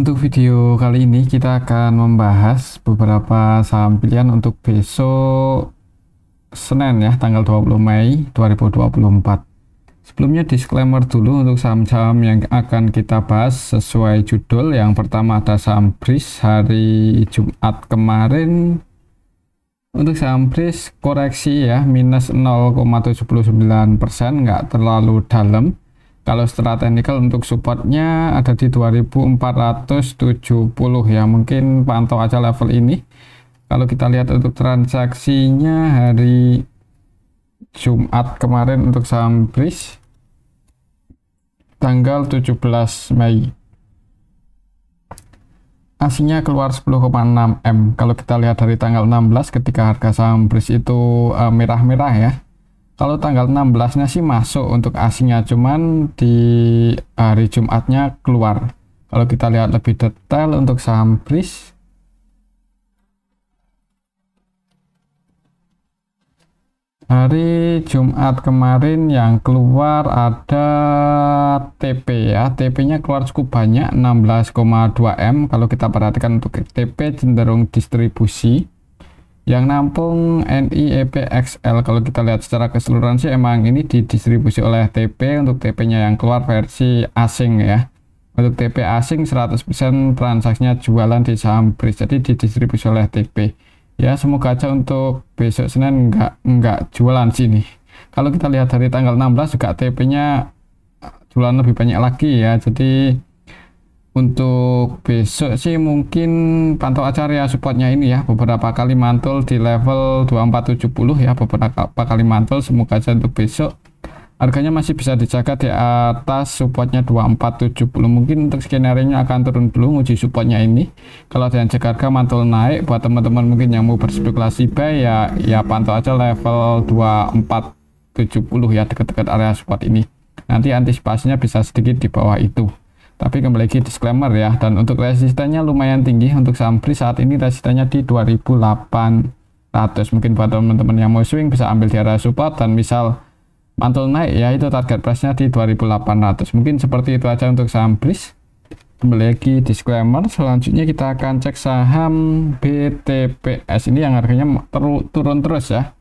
Untuk video kali ini kita akan membahas beberapa saham pilihan untuk besok Senin ya, tanggal 20 Mei 2024. Sebelumnya disclaimer dulu untuk saham-saham yang akan kita bahas sesuai judul. Yang pertama ada saham BRIS hari Jumat kemarin. Untuk saham BRIS koreksi ya, minus 0,79%, nggak terlalu dalam. Kalau secara teknikal untuk supportnya ada di 2470 ya, mungkin pantau aja level ini. Kalau kita lihat untuk transaksinya hari Jumat kemarin untuk saham BRIS tanggal 17 Mei, aslinya keluar 10,6 M. Kalau kita lihat dari tanggal 16 ketika harga saham BRIS itu merah-merah ya, kalau tanggal 16-nya sih masuk untuk aslinya, cuman di hari Jumatnya keluar. Kalau kita lihat lebih detail untuk saham BRIS, hari Jumat kemarin yang keluar ada TP ya, TP-nya keluar cukup banyak, 16,2 M. Kalau kita perhatikan untuk TP cenderung distribusi. Yang nampung NIEPXL, kalau kita lihat secara keseluruhan sih emang ini didistribusi oleh TP. Untuk TP-nya yang keluar versi asing ya. Untuk TP asing 100% transaksinya jualan di saham BRIS, jadi didistribusi oleh TP. Ya semoga aja untuk besok Senin nggak jualan sini. Kalau kita lihat dari tanggal 16 juga TP-nya jualan lebih banyak lagi ya. Jadi untuk besok sih mungkin pantau aja area supportnya ini ya, beberapa kali mantul di level 2470 ya, beberapa kali mantul. Semoga aja untuk besok harganya masih bisa dijaga di atas supportnya 2470. Mungkin untuk skenario nya akan turun dulu uji supportnya ini. Kalau dengan harga mantul naik, buat teman-teman mungkin yang mau berspekulasi buy ya pantau aja level 2470 ya, dekat-dekat area support ini. Nanti antisipasinya bisa sedikit di bawah itu. Tapi kembali lagi disclaimer ya, dan untuk resistennya lumayan tinggi. Untuk saham BRIS saat ini resistennya di 2800. Mungkin buat teman-teman yang mau swing bisa ambil di area support, dan misal mantul naik ya itu target price-nya di 2800. Mungkin seperti itu aja untuk saham BRIS. Kembali lagi disclaimer. Selanjutnya kita akan cek saham BTPS ini yang harganya turun terus ya.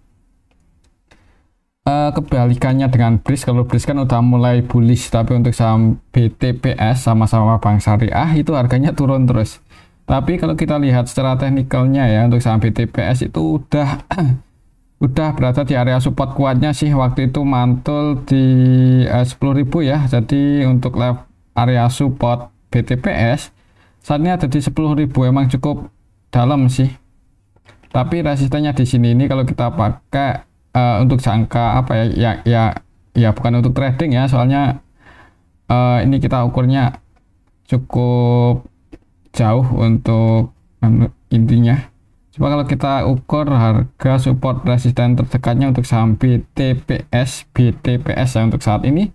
Kebalikannya dengan BRIS, kalau BRIS kan udah mulai bullish, tapi untuk saham BTPS sama-sama bank syariah itu harganya turun terus. Tapi kalau kita lihat secara teknikalnya ya, untuk saham BTPS itu udah berada di area support kuatnya sih, waktu itu mantul di 10.000 ya. Jadi untuk area support BTPS saat ini ada di 10.000, emang cukup dalam sih. Tapi resistennya di sini ini kalau kita pakai untuk jangka apa ya bukan untuk trading ya, soalnya ini kita ukurnya cukup jauh untuk intinya. Coba kalau kita ukur harga support resisten terdekatnya untuk saham BTPS ya untuk saat ini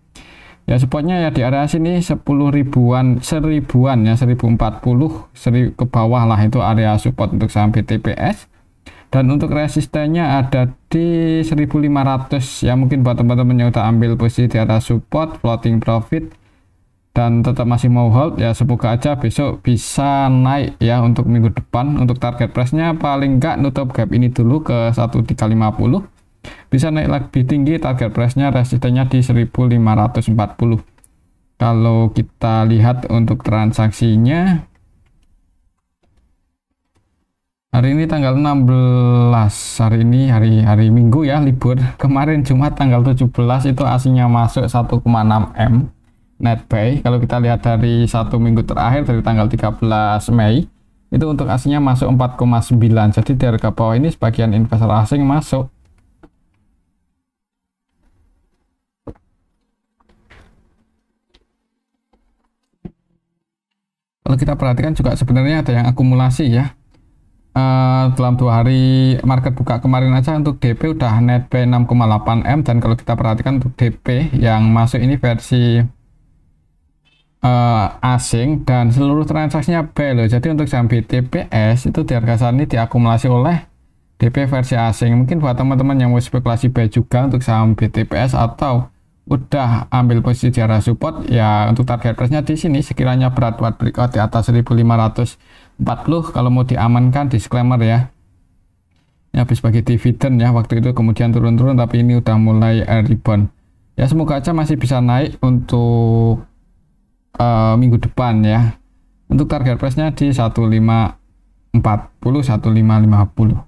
ya, supportnya ya di area sini 10 ribuan, 1000-an ya, 1040 ke bawah lah, itu area support untuk saham BTPS. Dan untuk resistennya ada di 1500 ya, mungkin buat teman-teman yang udah ambil posisi di atas support, floating profit, dan tetap masih mau hold ya, semoga aja besok bisa naik ya untuk minggu depan. Untuk target price-nya paling enggak nutup gap ini dulu ke 1350, bisa naik lebih tinggi. Target price-nya resistennya di 1540. Kalau kita lihat untuk transaksinya hari ini tanggal 16, hari ini hari Minggu ya, libur. Kemarin Jumat tanggal 17 itu aslinya masuk 1,6 M net buy. Kalau kita lihat dari satu minggu terakhir dari tanggal 13 Mei itu untuk aslinya masuk 4,9. Jadi di harga bawah ini sebagian investor asing masuk. Kalau kita perhatikan juga sebenarnya ada yang akumulasi ya. Dalam 2 hari market buka kemarin aja untuk DP udah net buy 6,8 M. Dan kalau kita perhatikan untuk DP yang masuk ini versi asing dan seluruh transaksinya buy loh. Jadi untuk saham BTPS itu di harga saat ini diakumulasi oleh DP versi asing. Mungkin buat teman-teman yang mau spekulasi buy juga untuk saham BTPS atau udah ambil posisi di area support ya. Untuk target price-nya di sini sekiranya berat buat breakout di atas 1540 kalau mau diamankan, disclaimer ya. Ini habis bagi dividen ya waktu itu, kemudian turun-turun, tapi ini udah mulai rebound. Ya semoga aja masih bisa naik untuk minggu depan ya. Untuk target price-nya di 1540, 1550.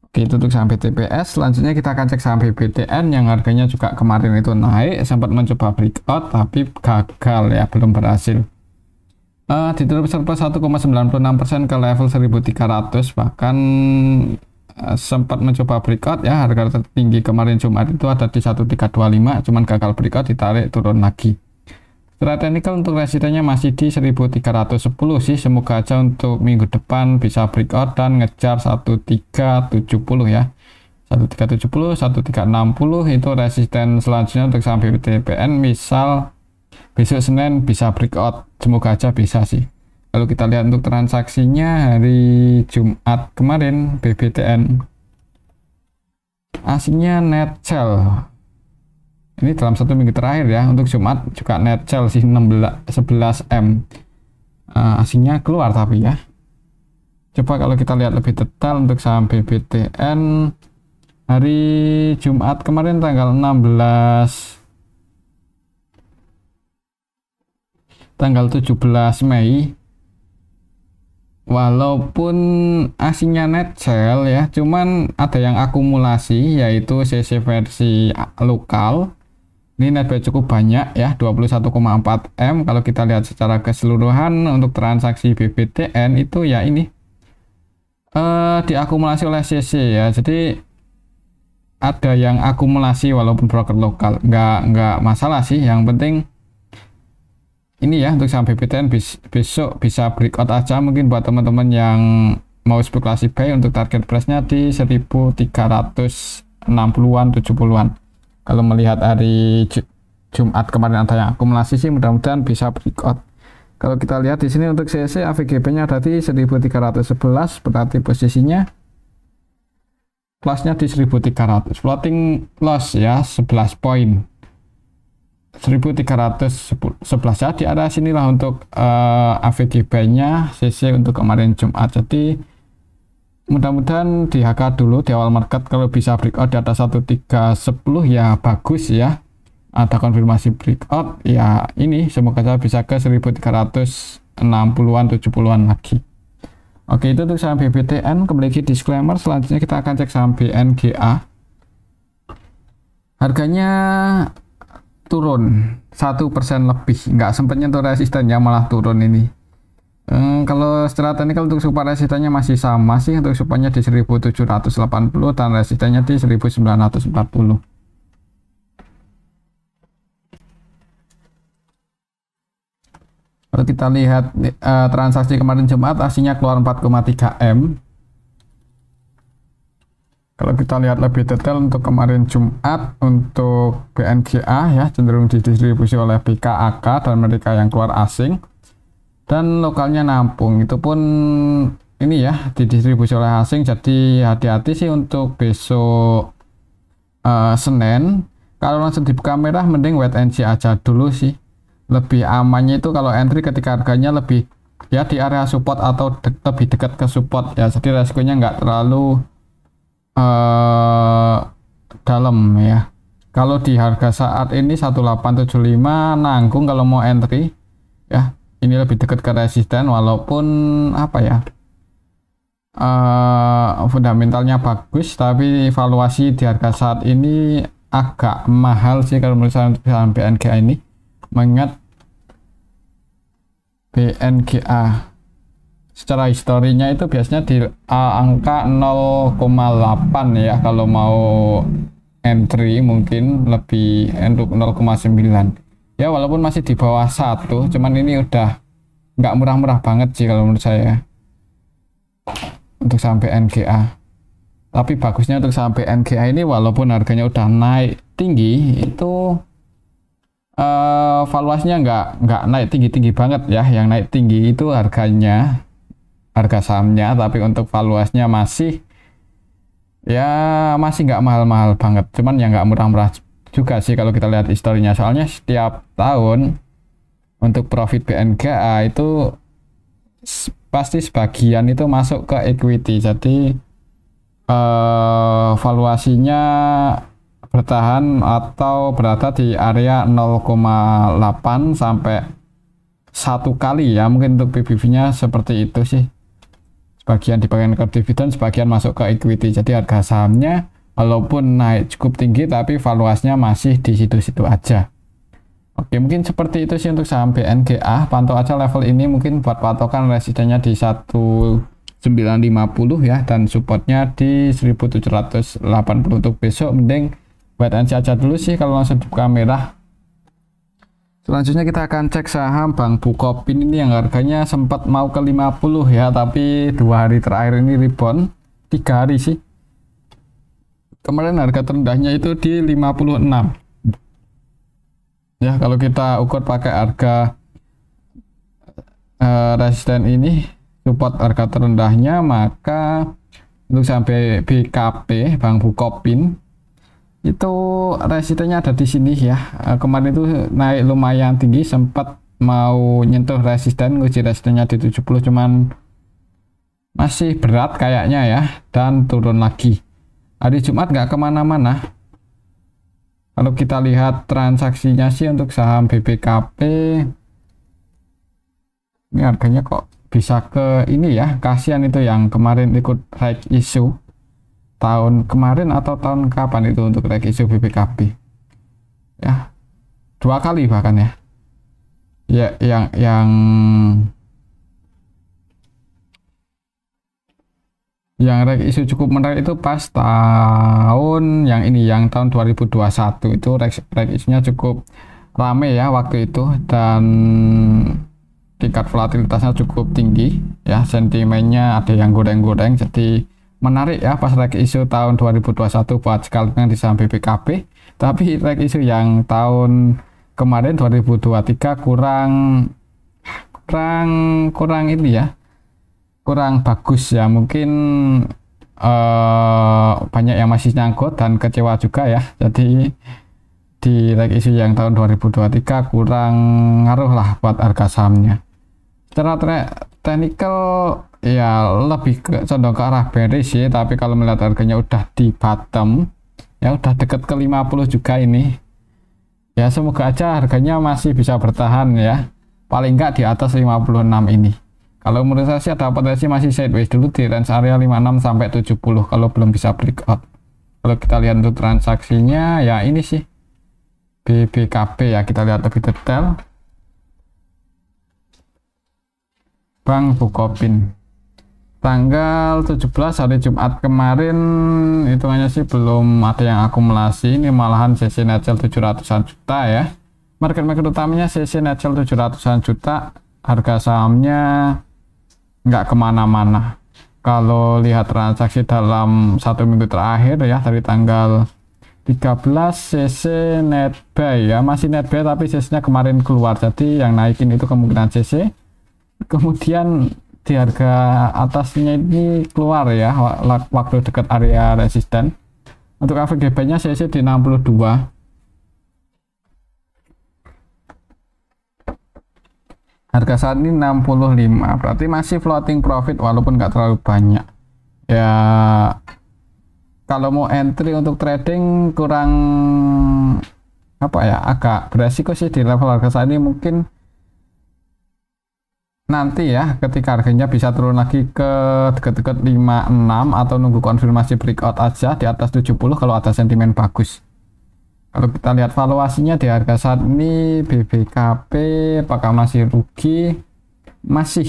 Oke, itu untuk saham BTPS. Selanjutnya kita akan cek saham BBTN yang harganya juga kemarin itu naik, sempat mencoba breakout tapi gagal ya, belum berhasil. Ditutup surplus 1,96% ke level 1300, bahkan sempat mencoba breakout ya. Harga tertinggi kemarin Jumat itu ada di 1325, cuman gagal breakout, ditarik turun lagi. Secara teknikal untuk resistennya masih di 1310 sih. Semoga aja untuk minggu depan bisa breakout dan ngejar 1370 ya. 1370, 1360 itu resisten selanjutnya untuk saham BBTPN. Misal besok Senin bisa breakout, semoga aja bisa sih. Kalau kita lihat untuk transaksinya hari Jumat kemarin, BBTN aslinya net sell. Ini dalam satu minggu terakhir ya. Untuk Jumat juga net sell sih 11 M. Aslinya keluar tapi ya. Coba kalau kita lihat lebih detail untuk saham BBTN hari Jumat kemarin tanggal 17 Mei, walaupun aslinya net sell ya, cuman ada yang akumulasi yaitu CC versi lokal. Ini net buy cukup banyak ya, 21,4 M. Kalau kita lihat secara keseluruhan untuk transaksi BBTN itu ya ini diakumulasi oleh CC ya. Jadi ada yang akumulasi walaupun broker lokal, nggak masalah sih. Yang penting ini ya untuk saham BBTN besok bisa breakout aja. Mungkin buat teman-teman yang mau spekulasi buy untuk target price-nya di 1360-an 70-an. Kalau melihat hari Jumat kemarin ada yang akumulasi sih, mudah-mudahan bisa breakout. Kalau kita lihat di sini untuk CC AVGB-nya ada di 1311, berarti posisinya plusnya di 1300. Floating loss ya 11 poin. 1311 ya, di area sinilah untuk AVGB-nya CC untuk kemarin Jumat. Jadi mudah-mudahan di HK dulu di awal market, kalau bisa breakout di atas 1310 ya bagus ya. Ada konfirmasi breakout ya, ini semoga saja bisa ke 1360-an 70-an lagi. Oke, itu untuk saham BBTN. Kembali ke disclaimer, selanjutnya kita akan cek saham BNGA. Harganya turun 1% lebih, nggak sempat nyentuh resistennya, malah turun ini. Kalau secara teknikal untuk support resistennya masih sama sih, untuk supportnya di 1780 dan resistennya di 1940. Kalau kita lihat transaksi kemarin Jumat aslinya keluar 4,3 M. Kalau kita lihat lebih detail untuk kemarin Jumat untuk BNGA ya, cenderung didistribusi oleh BKAK dan mereka yang keluar asing. Dan lokalnya nampung, itu pun ini ya didistribusi oleh asing. Jadi hati-hati sih untuk besok Senin. Kalau langsung dibuka merah mending wait and see aja dulu sih. Lebih amannya itu kalau entry ketika harganya lebih ya di area support atau lebih dekat ke support ya. Jadi resikonya nggak terlalu dalam ya. Kalau di harga saat ini 1875 nanggung kalau mau entry ya. Ini lebih dekat ke resisten, walaupun apa ya, fundamentalnya bagus, tapi valuasi di harga saat ini agak mahal sih kalau menurut saya untuk saham BNGA ini. Mengingat BNGA secara historinya itu biasanya di angka 0,8 ya, kalau mau entry mungkin lebih untuk 0,9 ya, walaupun masih di bawah 1, cuman ini udah nggak murah-murah banget sih kalau menurut saya untuk saham BNGA. Tapi bagusnya untuk saham BNGA ini walaupun harganya udah naik tinggi, itu valuasinya nggak naik tinggi-tinggi banget ya. Yang naik tinggi itu harganya, harga sahamnya, tapi untuk valuasinya masih ya masih nggak mahal-mahal banget, cuman yang nggak murah-murah juga sih kalau kita lihat historinya, soalnya setiap tahun untuk profit BNGA itu pasti sebagian itu masuk ke equity, jadi valuasinya bertahan atau berada di area 0,8 sampai 1 kali ya, mungkin untuk PBV-nya seperti itu sih. Sebagian dipakai ke dividen, sebagian masuk ke equity. Jadi harga sahamnya walaupun naik cukup tinggi tapi valuasinya masih di situ-situ aja. Oke, mungkin seperti itu sih untuk saham BNGA. Pantau aja level ini, mungkin buat patokan resistennya di 1950 ya, dan supportnya di 1780. Untuk besok mending buat aja dulu sih kalau langsung buka merah. Selanjutnya kita akan cek saham Bank Bukopin ini yang harganya sempat mau ke 50 ya, tapi 2 hari terakhir ini rebound, 3 hari sih. Kemarin harga terendahnya itu di 56. Ya, kalau kita ukur pakai harga resisten ini, support harga terendahnya, maka untuk sampai BKP Bank Bukopin itu resistennya ada di sini ya. Kemarin itu naik lumayan tinggi, sempat mau nyentuh resisten, uji resistennya di 70, cuman masih berat kayaknya ya, dan turun lagi. Hari Jumat nggak kemana-mana. Kalau kita lihat transaksinya sih untuk saham BBKP, ini harganya kok bisa ke ini ya, kasihan itu yang kemarin ikut right issue tahun kemarin atau tahun kapan itu untuk right issue BBKP ya, 2 kali bahkan ya. Ya, yang right issue cukup menarik itu pas tahun yang ini, yang tahun 2021 itu right issue-nya cukup rame ya waktu itu, dan tingkat volatilitasnya cukup tinggi ya, sentimennya ada yang goreng-goreng, jadi menarik ya pas right issue tahun 2021 buat scalping di saham BBKP. Tapi right issue yang tahun kemarin 2023 kurang ini ya, kurang bagus ya, mungkin banyak yang masih nyangkut dan kecewa juga ya. Jadi di right issue yang tahun 2023 kurang ngaruh lah buat harga sahamnya. Secara technical ya lebih condong ke arah bearish sih, tapi kalau melihat harganya udah di bottom ya, udah deket ke 50 juga ini ya, semoga aja harganya masih bisa bertahan ya, paling nggak di atas 56 ini. Kalau menurut saya sih ada potensi masih sideways dulu di range area 56 sampai 70 kalau belum bisa breakout. Kalau kita lihat untuk transaksinya ya ini sih BBKP ya, kita lihat lebih detail. Bank Bukopin tanggal 17 hari Jumat kemarin, hitungannya sih belum ada yang akumulasi, ini malahan CC net sell 700-an juta ya. Market utamanya CC net sell 700-an juta, harga sahamnya nggak kemana-mana. Kalau lihat transaksi dalam 1 minggu terakhir ya, dari tanggal 13 CC net buy ya, masih net buy tapi CC nya kemarin keluar, jadi yang naikin itu kemungkinan CC. Kemudian di harga atasnya ini keluar ya waktu dekat area resisten. Untuk AVGB nya CC di 62, harga saat ini 65, berarti masih floating profit walaupun nggak terlalu banyak ya. Kalau mau entry untuk trading kurang apa ya, agak beresiko sih di level harga saat ini. Mungkin nanti ya ketika harganya bisa turun lagi ke dekat-dekat 56 atau nunggu konfirmasi breakout aja di atas 70 kalau ada sentimen bagus. Kalau kita lihat valuasinya di harga saat ini BBKP apakah masih rugi? Masih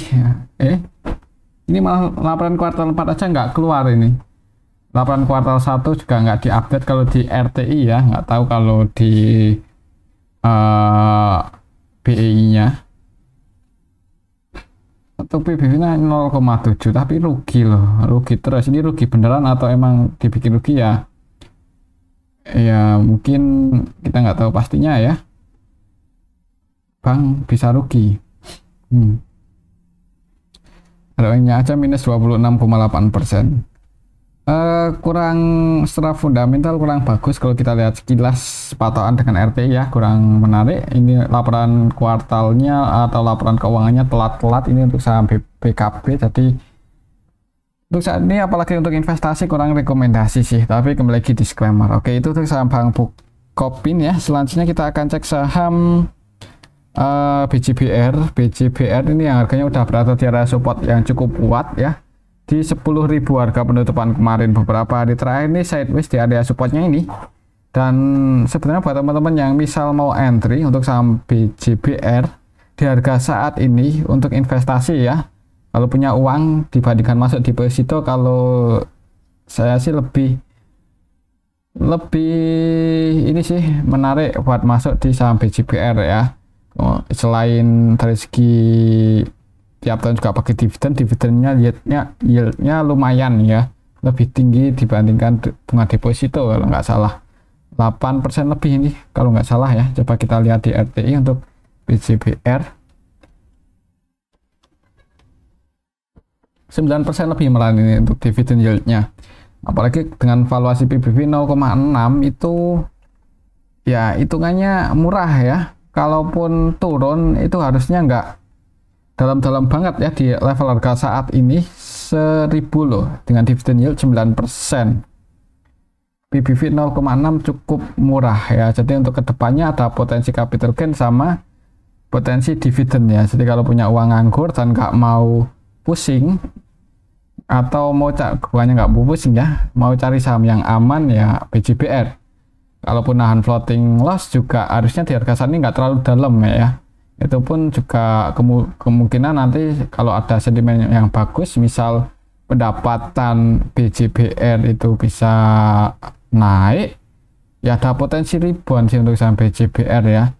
ini malah laporan kuartal 4 aja nggak keluar ini. Laporan kuartal 1 juga nggak diupdate kalau di RTI ya, nggak tahu kalau di BEI nya. Untuk PBV-nya 0,7 tapi rugi loh, rugi terus. Ini rugi beneran atau emang dibikin rugi ya? Ya mungkin kita nggak tahu pastinya ya. Bank bisa rugi. Harganya aja minus 26,8%. Kurang secara fundamental kurang bagus kalau kita lihat sekilas patokan dengan RTI ya, kurang menarik. Ini laporan kuartalnya atau laporan keuangannya telat-telat ini untuk saham BKB. Jadi untuk saat ini apalagi untuk investasi kurang rekomendasi sih, tapi kembali lagi disclaimer. Oke, itu untuk saham Bank Bukopin ya. Selanjutnya kita akan cek saham BJBR. BJBR ini yang harganya udah berada di area support yang cukup kuat ya, di 10.000 harga penutupan kemarin. Beberapa hari terakhir ini sideways di area supportnya ini. Dan sebenarnya buat teman-teman yang misal mau entry untuk saham BJBR di harga saat ini untuk investasi ya, kalau punya uang dibandingkan masuk di deposito, kalau saya sih lebih ini sih menarik buat masuk di saham BJBR ya. Selain dari segi tiap tahun juga pakai dividennya yieldnya lumayan ya, lebih tinggi dibandingkan bunga deposito kalau nggak salah, 8% lebih ini kalau nggak salah ya. Coba kita lihat di RTI untuk BJBR, 9% lebih malah ini untuk dividen yieldnya. Apalagi dengan valuasi PBV 0,6 itu ya hitungannya murah ya. Kalaupun turun itu harusnya nggak dalam-dalam banget ya, di level harga saat ini 1.000 loh dengan dividen yield 9%. PBV 0,6 cukup murah ya. Jadi untuk kedepannya ada potensi capital gain sama potensi dividen ya. Jadi kalau punya uang nganggur dan nggak mau pusing, atau mau bukannya nggak pusing ya, mau cari saham yang aman ya BJBR. Kalaupun nahan floating loss juga harusnya di harga saat ini nggak terlalu dalam ya. Itu pun juga kemungkinan nanti kalau ada sentimen yang bagus, misal pendapatan BJBR itu bisa naik ya, ada potensi rebound sih untuk saham BJBR ya.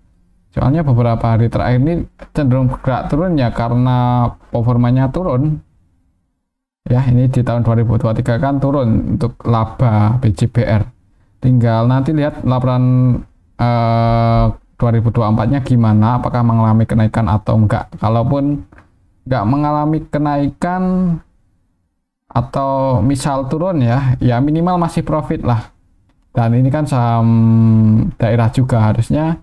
Soalnya beberapa hari terakhir ini cenderung bergerak turun ya, karena performanya turun ya. Ini di tahun 2023 kan turun untuk laba BJBR. Tinggal nanti lihat laporan 2024-nya gimana, apakah mengalami kenaikan atau enggak. Kalaupun enggak mengalami kenaikan atau misal turun ya minimal masih profit lah. Dan ini kan saham daerah juga, harusnya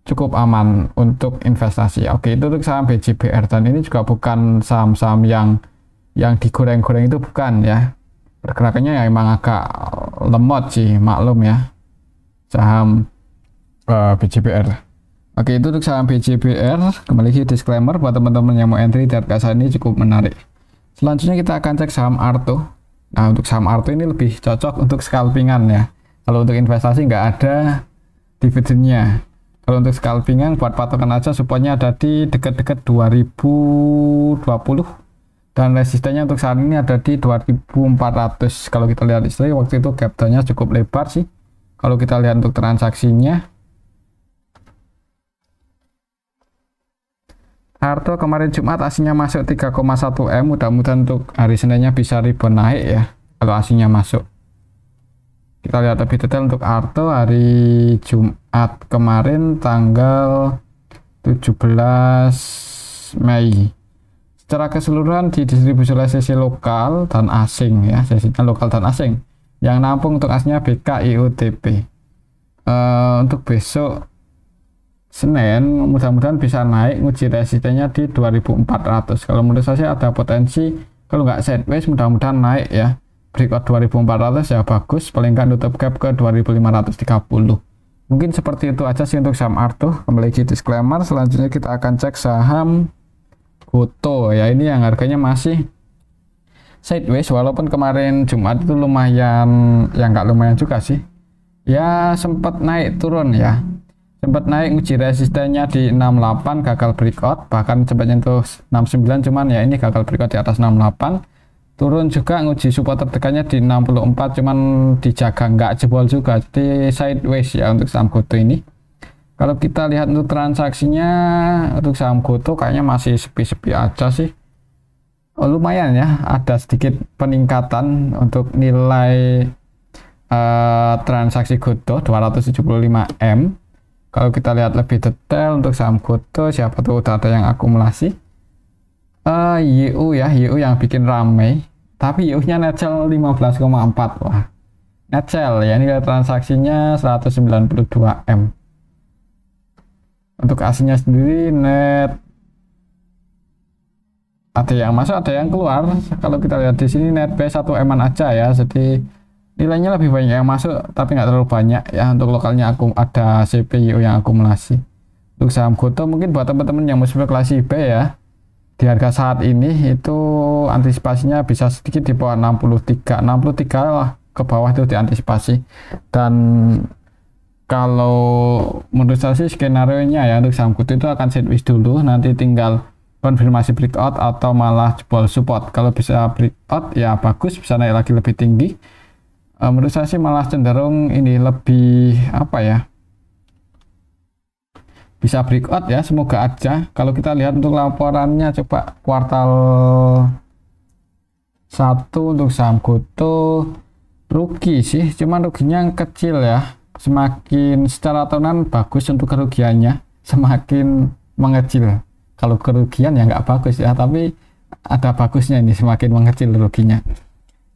cukup aman untuk investasi. Oke, itu untuk saham BJBR. Dan ini juga bukan saham-saham yang digoreng-goreng, itu bukan ya. Pergerakannya ya emang agak lemot sih, maklum ya, saham BJBR. Oke, itu untuk saham BJBR. Kembali lagi disclaimer buat teman-teman yang mau entry di harga saat ini cukup menarik. Selanjutnya kita akan cek saham Arto. Nah, untuk saham Arto ini lebih cocok untuk scalpingan ya. Kalau untuk investasi nggak ada dividennya. Kalau untuk scalpingan buat patokan aja, supportnya ada di dekat-dekat 2020 dan resistennya untuk saat ini ada di 2400. Kalau kita lihat history waktu itu gap down-nya cukup lebar sih. Kalau kita lihat untuk transaksinya, Arto kemarin Jumat aslinya masuk 3,1 M. Mudah-mudahan untuk hari Seninnya bisa rebound naik ya kalau aslinya masuk. Kita lihat lebih detail untuk Arto hari Jumat kemarin tanggal 17 Mei. Secara keseluruhan di distribusi oleh sesi lokal dan asing ya, sesinya lokal dan asing. Yang nampung untuk aslinya BKIUTP. Untuk besok Senin mudah-mudahan bisa naik, nguji resistennya di 2400. Kalau menurut saya ada potensi, kalau nggak sideways mudah-mudahan naik ya. Breakout 2400 ya bagus, paling nggak nutup gap ke 2530. Mungkin seperti itu aja sih untuk saham Arto. Kembali lagi disclaimer. Selanjutnya kita akan cek saham Goto ya. Ini yang harganya masih sideways, walaupun kemarin Jumat itu lumayan, ya nggak lumayan juga sih ya, sempat naik turun ya, sempat naik nguji resistennya di 68, gagal breakout, bahkan sempat nyentuh 69, cuman ya ini gagal breakout di atas 68. Turun juga nguji support tertekannya di 64, cuman dijaga nggak jebol juga, jadi sideways ya untuk saham Goto ini. Kalau kita lihat untuk transaksinya untuk saham Goto kayaknya masih sepi-sepi aja sih. Lumayan ya, ada sedikit peningkatan untuk nilai transaksi Goto 275 M. Kalau kita lihat lebih detail untuk saham Goto, siapa tuh udah ada yang akumulasi. YU ya, YU yang bikin ramai. tapi yield-nya net sell 15,4. Wah, net sell ya, ini transaksinya 192 M. Untuk aslinya sendiri net ada yang masuk, ada yang keluar. Kalau kita lihat di sini net buy 1 M aja ya, jadi nilainya lebih banyak yang masuk tapi nggak terlalu banyak ya. Untuk lokalnya aku ada CPU yang akumulasi. Untuk saham Goto mungkin buat teman-teman yang mau spekulasi B ya, di harga saat ini itu antisipasinya bisa sedikit di bawah 63 lah ke bawah itu diantisipasi. Dan kalau menurut saya sih skenario nya ya untuk saham Goto itu akan sideways dulu, nanti tinggal konfirmasi breakout atau malah jebol support. Kalau bisa breakout ya bagus, bisa naik lagi lebih tinggi. Menurut saya sih malah cenderung ini lebih apa ya, bisa breakout ya, semoga aja. Kalau kita lihat untuk laporannya, coba kuartal 1 untuk saham Goto rugi sih, cuman ruginya yang kecil ya. Semakin secara tahunan bagus untuk kerugiannya, semakin mengecil. Kalau kerugian ya nggak bagus ya, tapi ada bagusnya ini, semakin mengecil ruginya,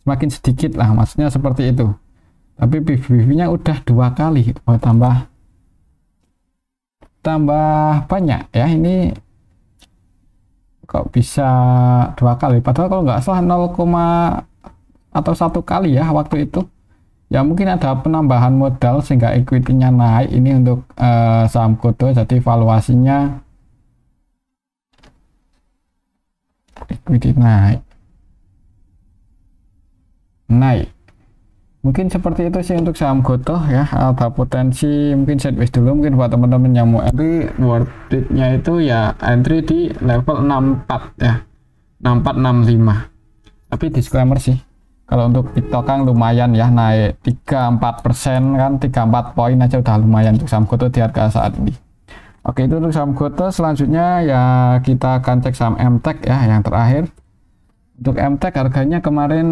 semakin sedikit lah, maksudnya seperti itu. Tapi PBV-nya udah 2 kali, oh, tambah banyak ya, ini kok bisa 2 kali, padahal kalau nggak salah 0, atau 1 kali ya waktu itu ya. Mungkin ada penambahan modal sehingga equity-nya naik ini untuk saham Goto, jadi valuasinya equity naik. Mungkin seperti itu sih untuk saham Goto ya. Ada potensi mungkin sideways dulu. Mungkin buat teman-teman yang mau entry, worth it-nya itu ya entry di level 64 ya, 6465. Tapi disclaimer sih, kalau untuk Bitokang lumayan ya, naik 3-4% kan, 3-4 poin aja udah lumayan untuk saham Goto di harga saat ini. Oke, itu untuk saham Goto. Selanjutnya ya kita akan cek saham MTech ya, yang terakhir. Untuk MTech harganya kemarin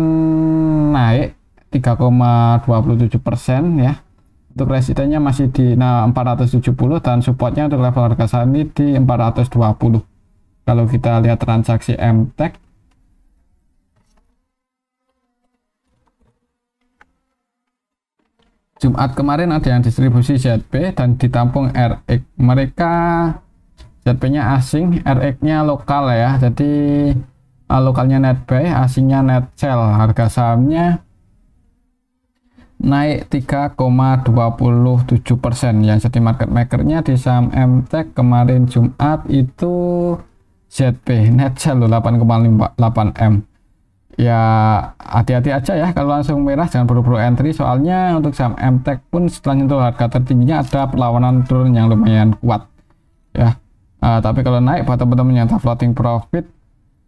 naik 3,27% ya. Untuk resistennya masih di 470 dan supportnya untuk level harga saat ini di 420. Kalau kita lihat transaksi MTech, Jumat kemarin ada yang distribusi ZB dan ditampung RX. Mereka ZB-nya asing, RX-nya lokal ya. Jadi lokalnya net buy, asingnya net sell. Harga sahamnya naik 3,27%. Yang jadi market makernya di saham MTech kemarin Jumat itu ZB net sell 8,58 M. Ya hati-hati aja ya kalau langsung merah, jangan buru-buru entry, soalnya untuk saham MTech pun setelah nyentuh harga tertingginya ada perlawanan turun yang lumayan kuat ya. Tapi kalau naik buat teman-teman yang floating profit,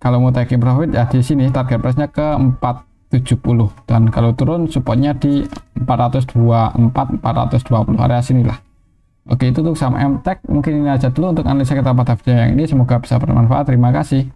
kalau mau taking profit ya di sini target price-nya ke 470, dan kalau turun supportnya di 424-420 area sinilah. Oke, itu untuk saham MTech. Mungkin ini aja dulu untuk analisa kita pada video yang ini, semoga bisa bermanfaat. Terima kasih.